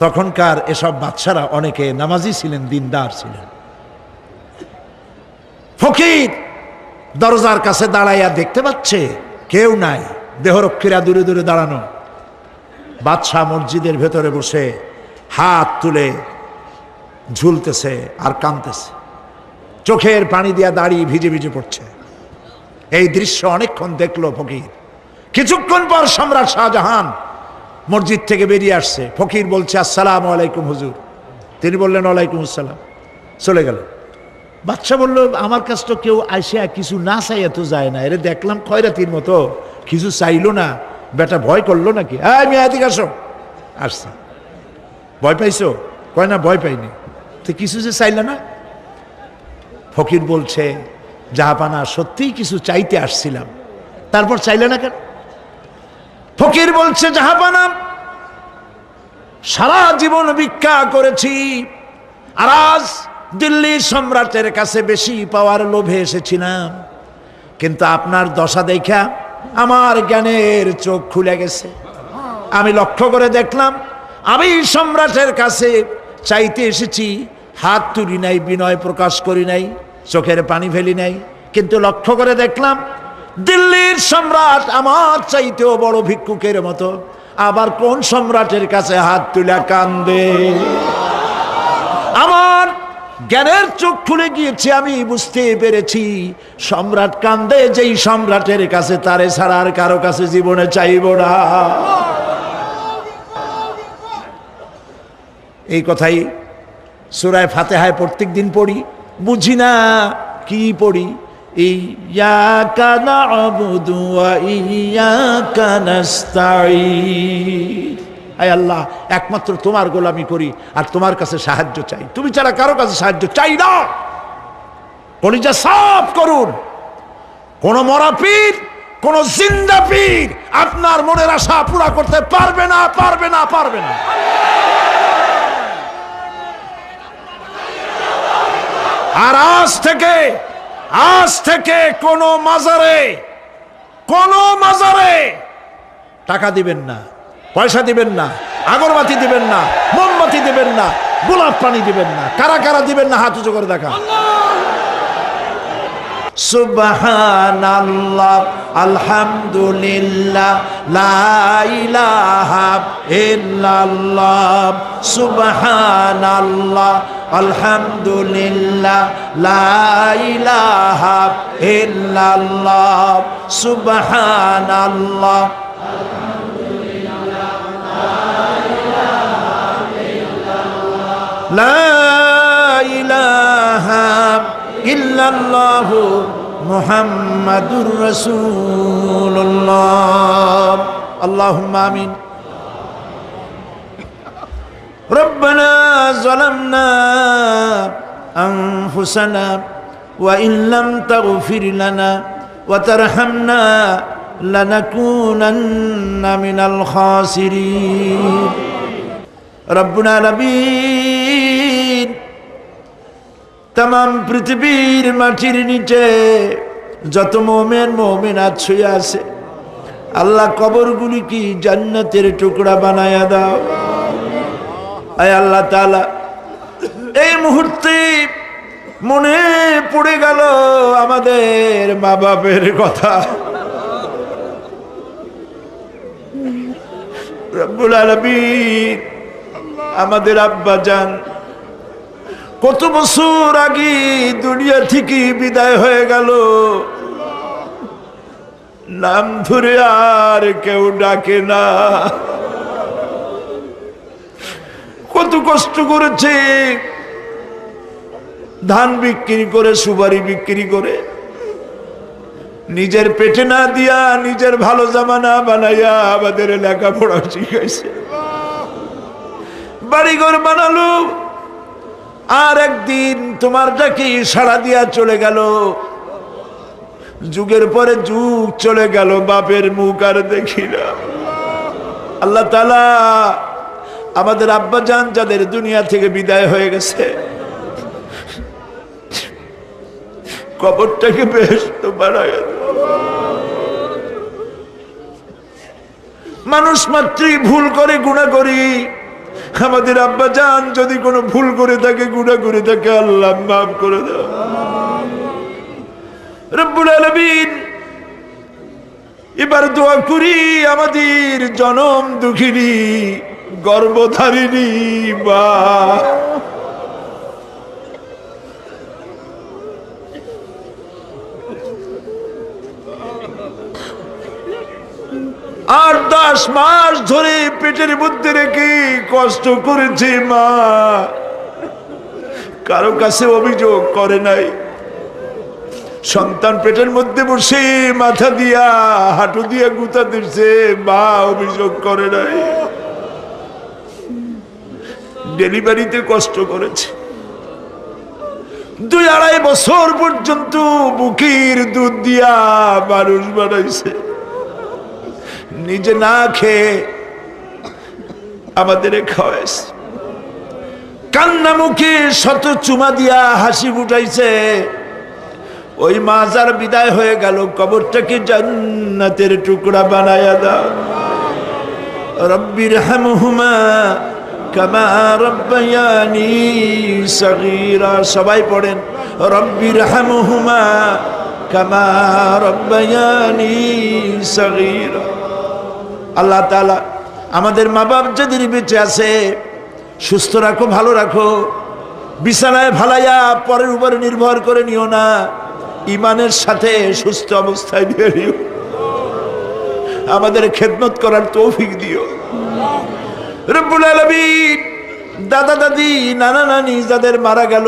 তখনকার এসব বাদশারা অনেকে নামাজি ছিলেন, দিনদার ছিলেন। ফকির দরজার কাছে দাঁড়াইয়া দেখতে পাচ্ছে কেউ নাই, দেহরক্ষীরা দূরে দূরে দাঁড়ানো। বাদশাহ মসজিদের ভেতরে বসে হাত তুলে ঝুলতেছে আর কাঁদতেছে, চোখের পানি দিয়া দাঁড়িয়ে ভিজে ভিজে পড়ছে। এই দৃশ্য অনেকক্ষণ দেখলো ফকির। কিছুক্ষণ পর সম্রাট শাহজাহান মসজিদ থেকে বেরিয়ে আসছে। ফকির বলছে, আসসালামু আলাইকুম হুজুর। তিনি বললেন, ওয়ালাইকুম আসসালাম, চলে গেল। বাদশা বলল, আমার কাছ তো কেউ আইসা কিছু না চাইয়া তো যায় না, এরে দেখলাম খয়রাতির মতো কিছু চাইলো না, বেটা ভয় করলো নাকি? আমি এদিকে আসো। আসছে। ভয় পাইছো? কয় না, ভয় পাইনি। তো কিছু যে চাইলে না? ফকির বলছে, জাহাপানা, সত্যিই কিছু চাইতে আসছিলাম, তারপর চাইলে না কেন? ফকির বলছে, জাহাপানা, সারা জীবন ভিক্ষা করেছি, আর আজ দিল্লির সম্রাটের কাছে বেশি পাওয়ার লোভে এসেছিলাম, কিন্তু আপনার দশা দেখা আমার জ্ঞানের চোখ খুলে গেছে। আমি লক্ষ্য করে দেখলাম, আমি সম্রাটের কাছে চাইতে এসেছি, হাত তুলি নাই, বিনয় প্রকাশ করি নাই, চোখের পানি ফেলি নাই, কিন্তু লক্ষ্য করে দেখলাম দিল্লির সম্রাট আমার চাইতেও বড় ভিক্ষুকের মতো। আবার কোন সম্রাটের কাছে হাত তুলে কান্দে? আমার জ্ঞানের চোখ খুলে গিয়েছে, আমি বুঝতে পেরেছি সম্রাট কান্দে যেই সম্রাটের কাছে, তারে ছাড়া আর কারো কাছে জীবনে চাইব না। এই কথাই সূরা ফাতিহায় প্রত্যেক দিন পড়ি, বুঝি না কি পড়ি। ইয়াকা না'বুদু ওয়া ইয়াকা নাস্তাঈন। আয় আল্লাহ, একমাত্র তোমার গোলামি করি আর তোমার কাছে সাহায্য চাই, তুমি ছাড়া কারো কাছে সাহায্য চাই না। কলিজা সাফ করুন। কোন মরা পীর, কোন জিন্দা পীর আপনার মনের আশা পুরা করতে পারবে না, পারবে না, পারবে না। আর আজ থেকে কোন মাজারে টাকা দিবেন না, পয়সা দিবেন না, আগরবাতি দিবেন না, মোমবাতি দিবেন না, গোলাপ পানি দিবেন না। কারা কারা দিবেন না হাত উঁচু করে দেখা। সুবহানাল্লাহ, আলহামদুলিল্লাহ, লা ইলাহা ইল্লাল্লাহ। সুবহানাল্লাহ, আলহামদুলিল্লাহ, লা ইলাহা ইল্লাল্লাহ। সুবহানাল্লাহ, আলহামদুলিল্লাহ, লা ইলাহা ইল্লাল্লাহু মুহাম্মাদুর রাসূলুল্লাহ। আল্লাহুম্মা আমিন। রব্বানা যালামনা আনফুসানা ওয়া ইল্লাম তাগফির লানা ওয়া তারহামনা লানাকুনান্না মিনাল খাসিরিন। রব্বুল আলামিন, তামাম পৃথিবীর মাটির নিচে যত মুমিন মুমিনাত শুয়ে আছে, আল্লাহ কবরগুলি কি জান্নাতের টুকরা বানায়া দাও। আয় আল্লাহ তাআলা, এই মুহূর্তে মনে পড়ে গেল আমাদের মা বাপের কথা। রব্বুল আলামিন, আমাদের আব্বা জান কত বছর আগে দুনিয়া থেকে বিদায় হয়ে গেল, নাম ধরে আর কেউ ডাকে না। কত কষ্ট করেছে, ধান বিক্রি করে, সুপারি বিক্রি করে, নিজের পেটে না দিয়া নিজের ভালো জামা না বানাইয়া আমাদের লেখাপড়া শিখাইছে, বাড়িঘর বানালো। আর একদিন তোমার ডাকে সাড়া দিয়া চলে গেল। যুগের পরে যুগ চলে গেল, বাপের মুখ আর দেখি না। আল্লাহ তাআলা, আমাদের আব্বা জান যাদের দুনিয়া থেকে বিদায় হয়ে গেছে, কবরটাকে বেহেশত বানায় দাও। মানুষ মাত্রই ভুল করে, গুনাহ করি। আমাদের আব্বা জান যদি কোনো ভুল করে থাকে, গুনাহ করে থাকে, আল্লাহ মাফ করে দাও। রব্বুল আলামিন, এবার দোয়া করি আমাদের জনম দুঃখিনী গর্ভধারিণী মা, আর 10 মাস ধরে পেটের মধ্যে রেখে কষ্ট করেছে মা, কারো কাছে অভিযোগ করে নাই। সন্তান পেটের মধ্যে বসে মাথা দিয়া হাঁটু দিয়া গুতা দিচ্ছে, মা অভিযোগ করে নাই। ডেলিভারিতে কষ্ট করেছে, 2-2.5 বছর পর্যন্ত বুকের দুধ দিয়া মানুষ বানাইছে, নিজে না খেয়ে আমাদের খাওয়াইছে। কান্না মুখে শত চুমা দিয়া হাসি ফুটাইছে। ওই মা যার বিদায় হয়ে গেল, কবরটাকে জান্নাতের টুকরা বানায়া দাও। রব্বির হামহুমা কামা রব্বায়ানি সগীরা। সবাই পড়েন, রব্বির হামহুমা কামা রব্বায়ানি সগীরা। আল্লাহ তাআলা, আমাদের মা বাপ যাদের বেঁচে আছে, সুস্থ রাখো, ভালো রাখো। বিছানায় ভালাইয়া পরের উপরে নির্ভর করে নিও না, ইমানের সাথে সুস্থ অবস্থায় নিয়ে নিও। আমাদের খেদমত করার তৌফিক দিও রব্বুল আলামিন। দাদা দাদি, নানা নানি যাদের মারা গেল,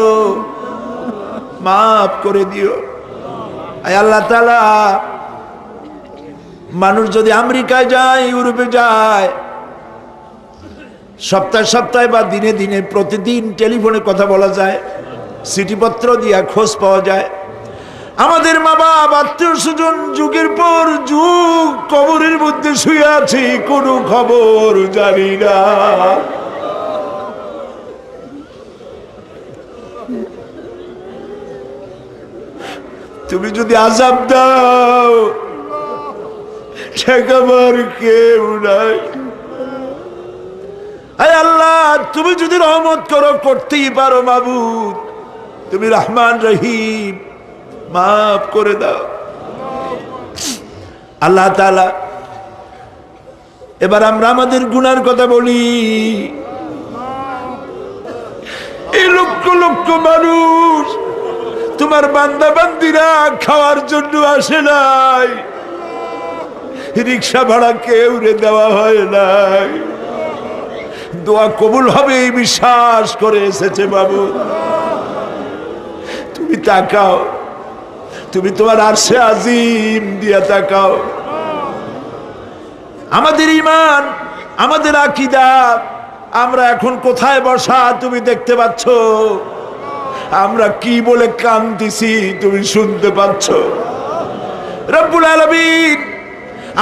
মাফ করে দিও। আয় আল্লাহ তাআলা, মানুষ যদি আমেরিকায় যায়, ইউরোপে যায়, সপ্তাহে সপ্তাহে বা দিনে দিনে প্রতিদিন টেলিফোনে কথা বলা যায়, চিঠিপত্র দিয়া খোঁজ পাওয়া যায়। আমাদের মা বাপ, আত্মীয় স্বজন যুগের পর যুগ কবরের মধ্যে শুয়ে আছে, কোনো খবর জানি না। তুমি যদি আযাব দাও, ঠেকাবার কেউ নাই। আয় আল্লাহ, তুমি যদি রহমত করো, করতেই পারো মাবুদ, তুমি রহমান রহিম, মাফ করে দাও। আল্লাহ তাআলা, এবার আমরা আমাদের গুনার কথা বলি। এই লক্ষ লক্ষ মানুষ তোমার বান্দা বান্দিরা খাওয়ার জন্য আসে নাই, রিক্সা ভাড়া কেউ রে দেওয়া হয় নাই, দোয়া কবুল হবে এই বিশ্বাস করে এসেছে বাবু। তুমি তাকাও, তুমি তোমার আরশে আজিম দিয়া তাকাও। আমাদের ঈমান, আমাদের আকীদা, আমরা এখন কোথায় বসা তুমি দেখতে পাচ্ছ। আমরা কি বলে কাঁদতেছি তুমি শুনতে পাচ্ছ। রব্বুল আলামিন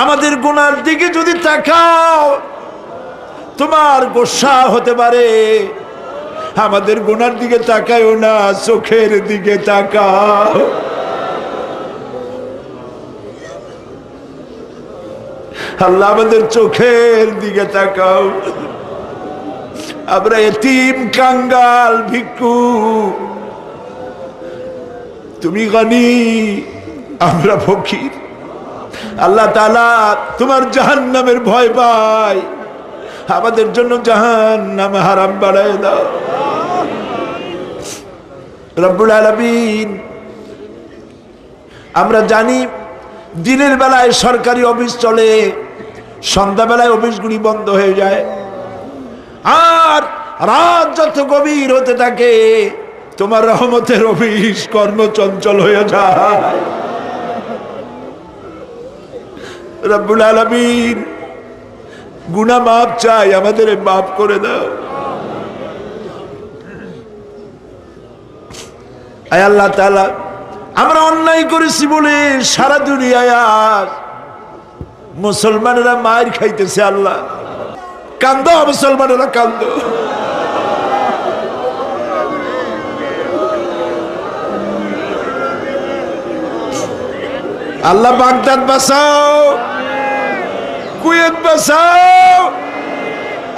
আমাদের গুনার দিকে যদি তাকাও তোমার গোসা হতে পারে। আমাদের গুনার দিকে তাকায়ও না, চোখের দিকে তাকাও। আল্লাহ আমাদের চোখের দিকে তাকাও। আমরা এতিম, কাঙ্গাল, ভিক্ষু, তুমি গনি, আমরা ফকির। আল্লাহ তাআলা তোমার জাহান্নামের ভয় পাই, আমাদের জন্য জাহান্নাম হারাম বানায় দাও। রব্বুল আলামিন আমরা জানি দিনের বেলায় সরকারি অফিস চলে, সন্ধ্যাবেলায় অফিসগুলি বন্ধ হয়ে যায়, আর রাত যত গভীর হতে থাকে তোমার রহমতের অফিস কর্মচঞ্চল হয়ে যায়। রব্বুল আলামিন গুনাহ মাফ চাই, আমাদের মাফ করে দাও। আয় আল্লাহ তাআলা, আমরা অন্যায় করেছি বলে সারা দুনিয়ায় আজ মুসলমানেরা মার খাইতেছে। আল্লাহ কান্দো, মুসলমানেরা কান্দো। আল্লাহ বাগদাদ বাঁচাও, কুয়েত বাঁচাও,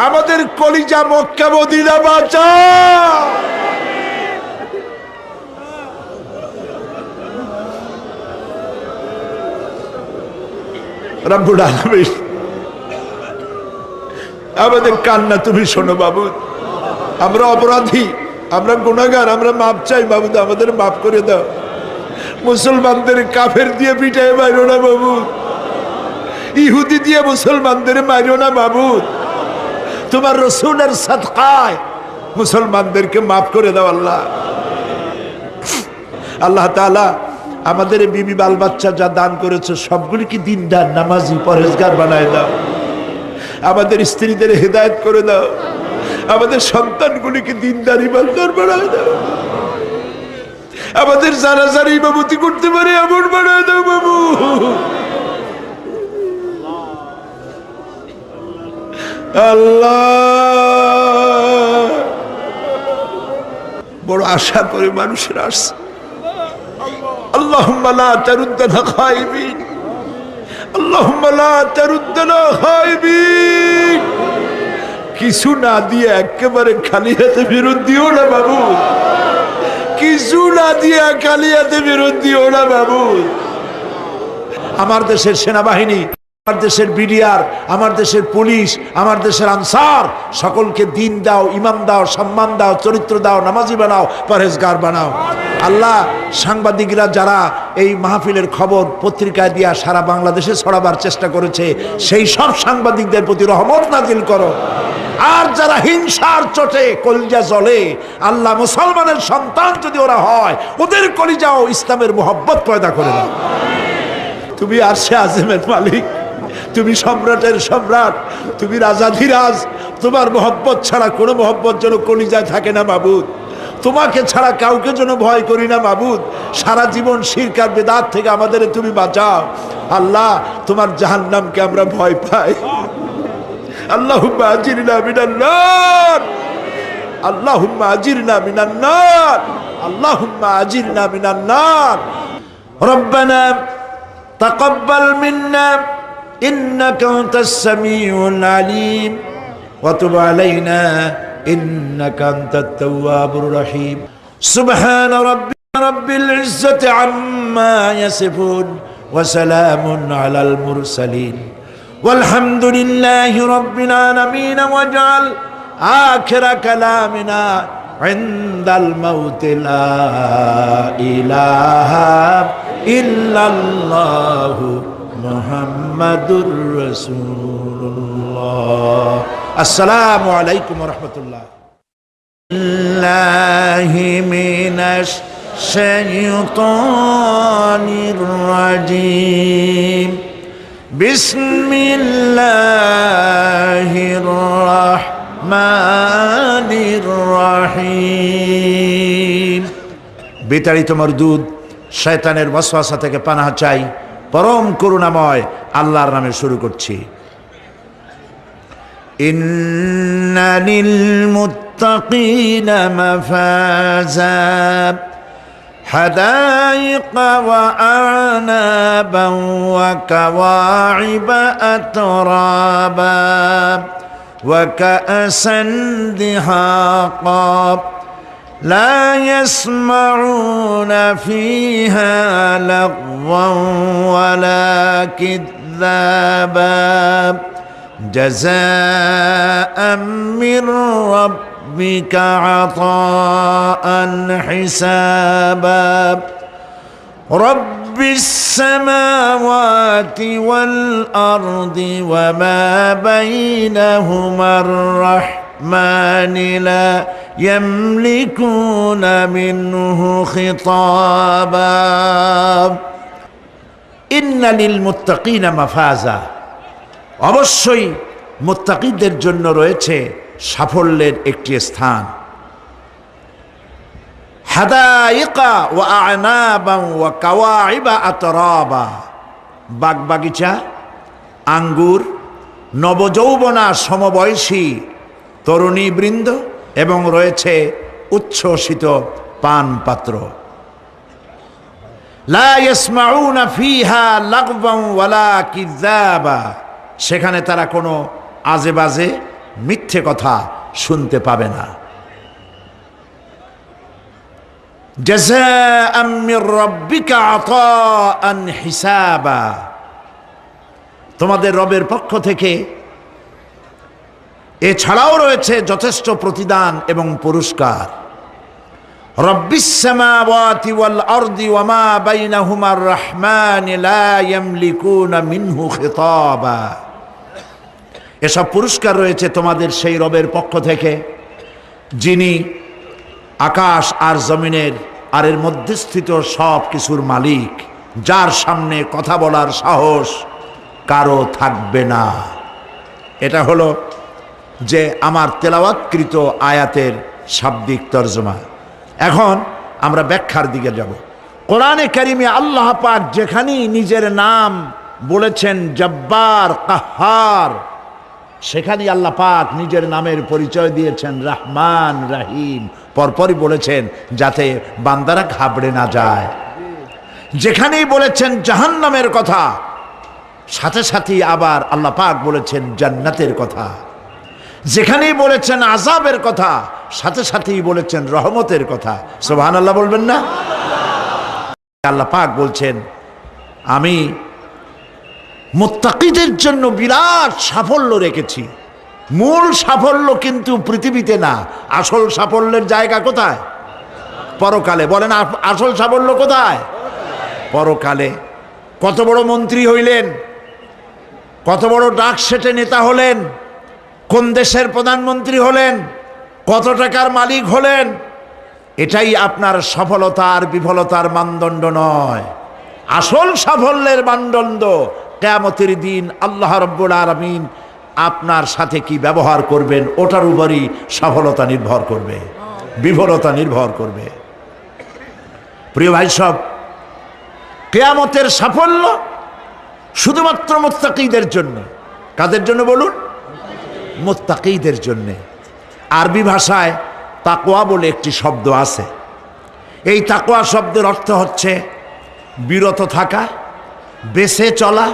আমাদের কলিজা মক্কা মদিনা বাঁচাও। রব্বুল আলামিন আমাদের কান্না তুমি শোনো বাবু। আমরা অপরাধী, আমরা গুনাহগার, আমরা মাপ চাই বাবু, আমাদের মাফ করে দাও। মুসলমানদের কাফের দিয়ে পিটায় মারো না বাবু, ইহুদি দিয়ে মুসলমানদের মারো না বাবু। তোমার রাসূলের সাদকায় মুসলমানদেরকে মাফ করে দাও আল্লাহ। আল্লাহ তাআলা আমাদের বিবি বাল বাচ্চা যা দান করেছে সবগুলিকে দিনদার, নামাজি, পরহেজগার বানায় দাও। আমাদের স্ত্রীদের হেদায়েত করে দাও, আমাদের সন্তানগুলিকে দিনদার, ইমানদার বানায় দাও। আমাদের জানাজার ইমামতি করতে পারে এমন বানায় দাও বাবু। আল্লাহ বড় আশা করে মানুষের আসছে। আল্লাহুম্মা লা তারুদ্দানা খাইবিন, আল্লাহুম্মা লা তারুদ্দানা খাইবিন। কিছু না দিয়ে একেবারে খালি হাতে ফেরত দিও না বাবু, কিছু না দিয়ে খালি হাতে ফেরত দিও না বাবু। আমার দেশের সেনাবাহিনী, আমার দেশের বিডিআর, আমার দেশের পুলিশ, আমার দেশের আনসার সকলকে দিন দাও, ইমান দাও, সম্মান দাও, চরিত্র দাও, নামাজি বানাও, পরহেজগার বানাও। আল্লাহ সাংবাদিকরা যারা এই মাহফিলের খবর পত্রিকায় দিয়া সারা বাংলাদেশে ছড়াবার চেষ্টা করেছে, সেই সব সাংবাদিকদের প্রতি রহমত নাজিল করো। আর যারা হিংসার চোটে কলিজা জ্বলে, আল্লাহ মুসলমানের সন্তান যদি ওরা হয়, ওদের কলিজাও ইসলামের মোহব্বত পয়দা করে দাও। তুমি আরশে আজিমের মালিক, তুমি সম্রাটের সম্রাট, তুমি রাজাধিরাজ। তোমার মোহব্বত ছাড়া কোনো মোহব্বত যেন কলিজায় থাকে না মাবুদ। তোমাকে ছাড়া কাউকে যেন ভয় করি না মাবুদ। সারা জীবন শিরক আর বিদআত থেকে আমাদের তুমি বাঁচাও আল্লাহ। তোমার জাহান্নামকে আমরা ভয় পাই। আল্লাহুম্মা আজিরনা মিনান নার, আল্লাহুম্মা আজিরনা মিনান নার, আল্লাহুম্মা আজিরনা মিনান নার। রব্বানা তাকাব্বাল মিন্না ইন্নাকা আনতাস সামিউল আলিম ওয়া তুব আলাইনা ইন্নাকা আনতাত তাওয়াবুর রহিম। সুবহানা রাব্বিকা রাব্বিল ইজ্জাতি আম্মা ইয়াসিফুন ওয়া সালামুন আলাল মুরসালিন ওয়ালহামদুলিল্লাহি রাব্বিল আলামিন। ওয়াজআল আখিরা কালামিনা ইনদাল মাউত লা ইলাহা ইল্লাল্লাহু মুহাম্মাদুর রাসূলুল্লাহ। আসসালামু আলাইকুম ওয়া রাহমাতুল্লাহ। বিল্লাহি মিনাশ শাইতানির রাজিম। বিসমিল্লাহির রাহমানির রাহিম। বিতাড়িত মরদুদ শয়তানের ওয়াসওয়াসা থেকে পানাহ চাই পরম করুণাময় আল্লাহর নামে শুরু করছি। ইন্না লিল মুত্তাকিনা মাফাজা হাদাইকা ওয়া আনাবান ওয়া কাওয়াইবা আতরাবা ওয়া কাআসান দিহাকা لا يسمعون فيها لغوا ولا كذابا جزاء من ربك عطاء حسابا رب السماوات والأرض وما بينهما الرحمن لا يملكون منه خطابا إن للمتقين مفازا অবশ্যই মুত্তাকিদের জন্য রয়েছে সাফল্যের একটি স্থান। হাদাইকা ওয়া আনাবান ওয়া কাওয়াইবা আতরাবা, বাগবাগিচা, আঙ্গুর, নবযৌবনা সমবয়সী তরুণী বৃন্দ এবং রয়েছে উচ্ছ্বসিত পান পাত্র। লা ইয়াসমাউনা ফিহা লাগওয়ান ওয়ালা কিযাবা, সেখানে তারা কোনো আজে বাজে মিথ্যে কথা শুনতে পাবে না। জাযাআম মির রাব্বিকা আতাআন হিসাবা, তোমাদের রবের পক্ষ থেকে এছাড়াও রয়েছে যথেষ্ট প্রতিদান এবং পুরস্কার। রব্বিস সামাওয়াতি ওয়াল আরদি ওয়া মা বাইনাহুমার রাহমান লা ইয়ামলিকুনা মিনহু খিতাবা, এসব পুরস্কার রয়েছে তোমাদের সেই রবের পক্ষ থেকে যিনি আকাশ আর জমিনের আর এর মধ্যস্থিত সব কিছুর মালিক, যার সামনে কথা বলার সাহস কারো থাকবে না। এটা হলো যে আমার তেলাওয়াতকৃত আয়াতের শাব্দিক তরজমা। এখন আমরা ব্যাখ্যার দিকে যাব। কোরআনে কারিমে আল্লাহ পাক যেখানেই নিজের নাম বলেছেন জব্বার, কাহ্হার, সেখানেই আল্লাহ পাক নিজের নামের পরিচয় দিয়েছেন রহমান, রহিম, পরপরই বলেছেন যাতে বান্দারা ঘাবড়ে না যায়। যেখানেই বলেছেন জাহান্নামের কথা, সাথে সাথেই আবার আল্লাহ পাক বলেছেন জান্নাতের কথা। যেখানেই বলেছেন আযাবের কথা, সাথে সাথেই বলেছেন রহমতের কথা। সুবহানাল্লাহ বলবেন না? আল্লাহ পাক বলছেন আমি মুত্তাকিদের জন্য বিরাট সাফল্য রেখেছি। মূল সাফল্য কিন্তু পৃথিবীতে না, আসল সাফল্যের জায়গা কোথায়? পরকালে। বলেন আসল সাফল্য কোথায়? পরকালে। কত বড় মন্ত্রী হইলেন, কত বড় ডাক সেটে নেতা হলেন, কোন দেশের প্রধানমন্ত্রী হলেন, কত টাকার মালিক হলেন, এটাই আপনার সফলতার বিফলতার মানদণ্ড নয়। আসল সাফল্যের মানদণ্ড কিয়ামতের দিন আল্লাহ রাব্বুল আলামিন আপনার সাথে কি ব্যবহার করবেন, ওটার উপরই সফলতা নির্ভর করবে, বিফলতা নির্ভর করবে। প্রিয় ভাই সব, কিয়ামতের সাফল্য শুধুমাত্র মুত্তাকিদের জন্য। কাদের জন্য বলুন? মুত্তাকিদের জন্য। আরবি ভাষায় তাকওয়া বলে একটি শব্দ আছে। এই তাকওয়া শব্দের অর্থ হচ্ছে বিরত থাকা, বেঁচে চলা,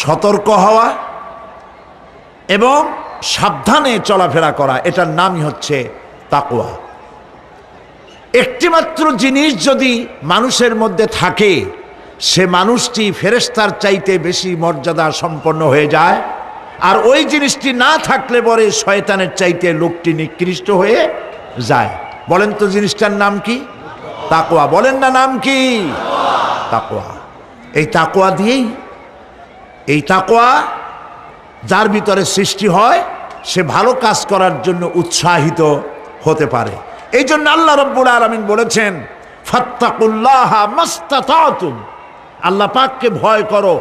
সতর্ক হওয়া এবং সাবধানে চলাফেরা করা, এটার নামই হচ্ছে তাকওয়া। একটিমাত্র জিনিস যদি মানুষের মধ্যে থাকে, সে মানুষটি ফেরেশতার চাইতে বেশি মর্যাদা সম্পন্ন হয়ে যায়, আর ওই জিনিসটি না থাকলে পরে শয়তানের চাইতে লোকটি নিকৃষ্ট হয়ে যায়। বলেন তো জিনিসটার নাম কি? তাকওয়া। বলেন না নাম কি? তাকওয়া। এই তাকওয়া দিয়েই, এই তাকওয়া যার ভিতরে সৃষ্টি হয়, সে ভালো কাজ করার জন্য উৎসাহিত হতে পারে। এই জন্য আল্লাহ রাব্বুল আলামিন বলেছেন, ফাত্তাকুল্লাহা মাস্তাতাতুম, আল্লাহ পাককে ভয় করো,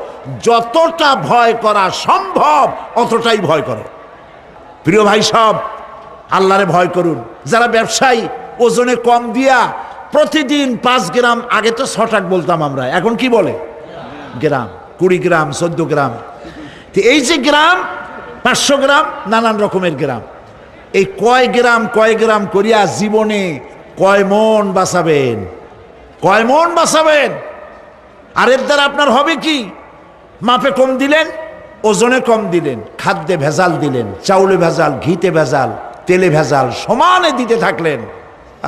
যতটা ভয় করা সম্ভব অতটাই ভয় করো। প্রিয় ভাই সব, আল্লাহরে ভয় করুন। যারা ব্যবসায়ী ওজনে কম দিয়া প্রতিদিন 5 গ্রাম, আগে তো 6 টাকা বলতাম আমরা, এখন কি বলে গ্রাম, 20 গ্রাম 14 গ্রাম, তো এই যে গ্রাম 500 গ্রাম নানান রকমের গ্রাম, এই কয় গ্রাম করিয়া জীবনে কয় মন বাঁচাবেন, কয় মন বাঁচাবেন? আর এর দ্বারা আপনার হবে কি? মাপে কম দিলেন, ওজনে কম দিলেন, খাদ্যে ভেজাল দিলেন, চাউলে ভেজাল, ঘিতে ভেজাল, তেলে ভেজাল, সমানে দিতে থাকলেন।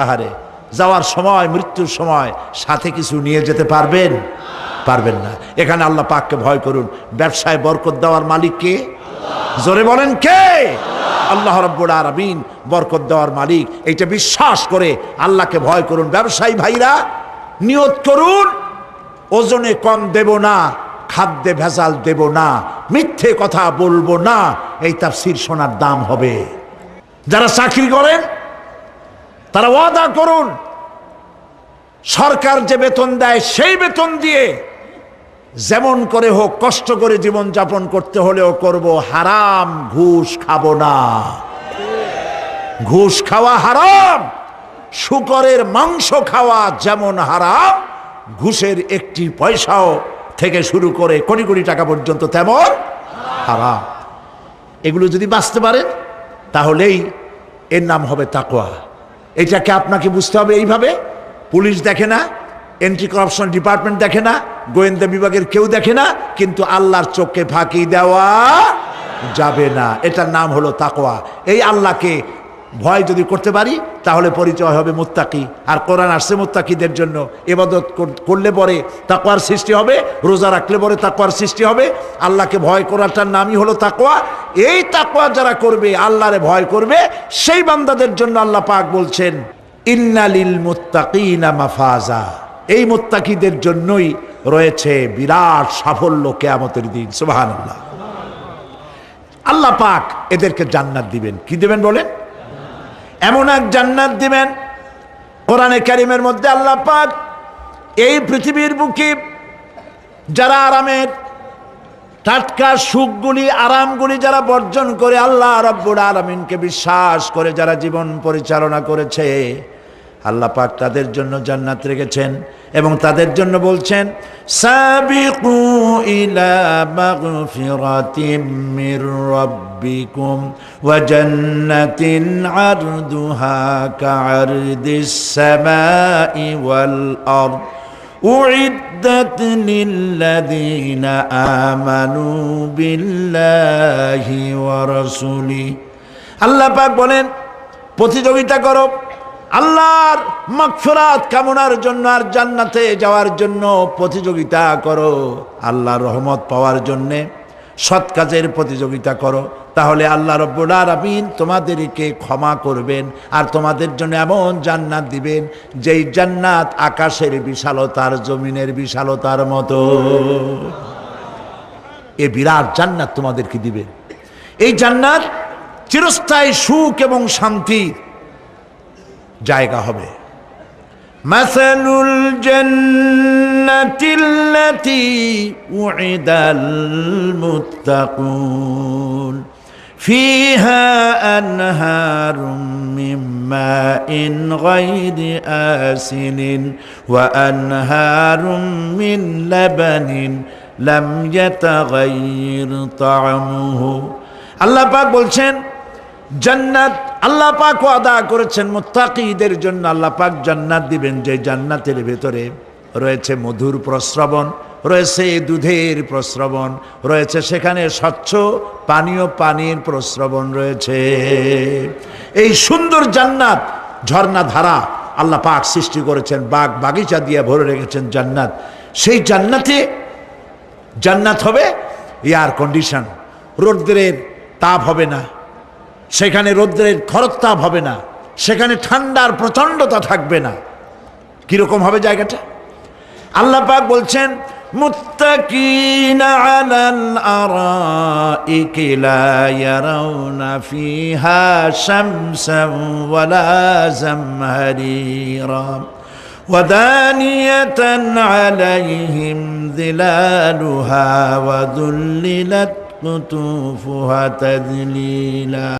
আহারে, যাওয়ার সময়, মৃত্যুর সময় সাথে কিছু নিয়ে যেতে পারবেন? পারবেন না। এখানে আল্লাহ পাককে ভয় করুন। ব্যবসায় বরকত দেওয়ার মালিক কে? জোরে বলেন কে? আল্লাহ রাব্বুল আলামিন বরকত দেওয়ার মালিক। এইটা বিশ্বাস করে আল্লাহকে ভয় করুন। ব্যবসায়ী ভাইরা নিয়ত করুন, ওজনে কম দেব না, খাদ্যে ভেজাল দেব না, মিথ্যে কথা বলবো না, এই তাফসীর শোনার দাম হবে। যারা চাকরি করেন তারা ওয়াদা করুন, সরকার যে বেতন দেয় সেই বেতন দিয়ে যেমন করে হোক কষ্ট করে জীবন যাপন করতে হলেও করব, হারাম ঘুষ খাবো না। ঘুষ খাওয়া হারাম, শূকরের মাংস খাওয়া যেমন হারাম, ঘুষের একটি পয়সাও থেকে শুরু করে কোটি কোটি টাকা পর্যন্ত তেমন হারাম। এগুলো যদি বাঁচতে পারেন তাহলেই এর নাম হবে তাকওয়া। এটাকে আপনাকে বুঝতে হবে এইভাবে। পুলিশ দেখে না, এন্টি করাপশন ডিপার্টমেন্ট দেখে না, গোয়েন্দা বিভাগের কেউ দেখে না, কিন্তু আল্লাহর চোখে ফাঁকি দেওয়া যাবে না। এটার নাম হলো তাকওয়া। এই আল্লাহকে ভয় যদি করতে পারি তাহলে পরিচয় হবে মুত্তাকি। আর কোরআন আসছে মুত্তাকিদের জন্য। ইবাদত করলে পরে তাকওয়ার সৃষ্টি হবে, রোজা রাখলে পরে তাকওয়ার সৃষ্টি হবে। আল্লাহকে ভয় করাটার নামই হলো তাকওয়া। এই তাকওয়া যারা করবে, আল্লাহরে ভয় করবে, সেই বান্দাদের জন্য আল্লাহ পাক বলছেন, ইন্নালিল মুত্তাকিনা মাফাজা, এই মুত্তাকিদের জন্যই রয়েছে বিরাট সাফল্য কিয়ামতের দিন। সুবহানাল্লাহ। আল্লাহ পাক এদেরকে জান্নাত দিবেন। কি দিবেন বলেন? এমন এক জান্নাত দিবেন, কোরআনে কারীমের মধ্যে আল্লাহ পাক এই পৃথিবীর বুকে যারা আরামের টাটকা সুখগুলি, আরামগুলি যারা বর্জন করে আল্লাহ রাব্বুল আলামিনকে বিশ্বাস করে যারা জীবন পরিচালনা করেছে, আল্লাহ পাক তাদের জন্য জান্নাত রেখেছেন। এবং তাদের জন্য বলছেন, সাবিকু ইলা মাগফিরাতিম মির রাব্বিকুম ওয়া জান্নাতিন আরদুহা কাআরদিস সামাই ওয়াল আরদ উইদ্দাত লিল্লাযীনা আমানু বিল্লাহি ওয়া রাসূলিহি। আল্লাহ পাক বলেন, প্রতিযোগিতা করো আল্লাহর মাগফিরাত কামনার জন্য আর জান্নাতে যাওয়ার জন্য প্রতিযোগিতা করো। আল্লাহর রহমত পাওয়ার জন্যে সৎ কাজের প্রতিযোগিতা করো, তাহলে আল্লাহ রাব্বুল আলামিন তোমাদেরকে ক্ষমা করবেন আর তোমাদের জন্য এমন জান্নাত দিবেন যেই জান্নাত আকাশের বিশালতার, জমিনের বিশালতার মতো। এ বিরাট জান্নাত তোমাদেরকে দিবেন। এই জান্নাত চিরস্থায়ী সুখ এবং শান্তির জায়গা হবে। মাসালুল জান্নাতিল্লাতী উইদাল মুত্তাকুন ফিহা আনহারুম মিন মাইন গায়রি আসিনিন ওয়া আনহারুম মিন লাবানিন লাম ইয়াতাগায়্যার তা'আমুহু। আল্লাহ পাক বলছেন, জান্নাত আল্লাহ পাক ওয়াদা করেছেন মুত্তাকিদের জন্য। আল্লাহ পাক জান্নাত দিবেন যে জান্নাতের ভেতরে রয়েছে মধুর প্রস্রবণ, রয়েছে দুধের প্রস্রবণ, রয়েছে সেখানে স্বচ্ছ পানীয় পানির প্রস্রবণ রয়েছে। এই সুন্দর জান্নাত, ঝর্ণা ধারা আল্লাহ পাক সৃষ্টি করেছেন, বাগ বাগিচা দিয়ে ভরে রেখেছেন জান্নাত। সেই জান্নাতে জান্নাত হবে এয়ার কন্ডিশন, রৌদ্রের তাপ হবে না সেখানে, রৌদ্রের খরতাপ হবে না সেখানে, ঠান্ডার প্রচণ্ডতা থাকবে না। কিরকম হবে জায়গাটা? আল্লাহ পাক বলছেন, متكئين على الأرائك لا يرون فيها شمسا ولا زمهريرا ودانية عليهم ظلالها وذللت قطوفها تذليلا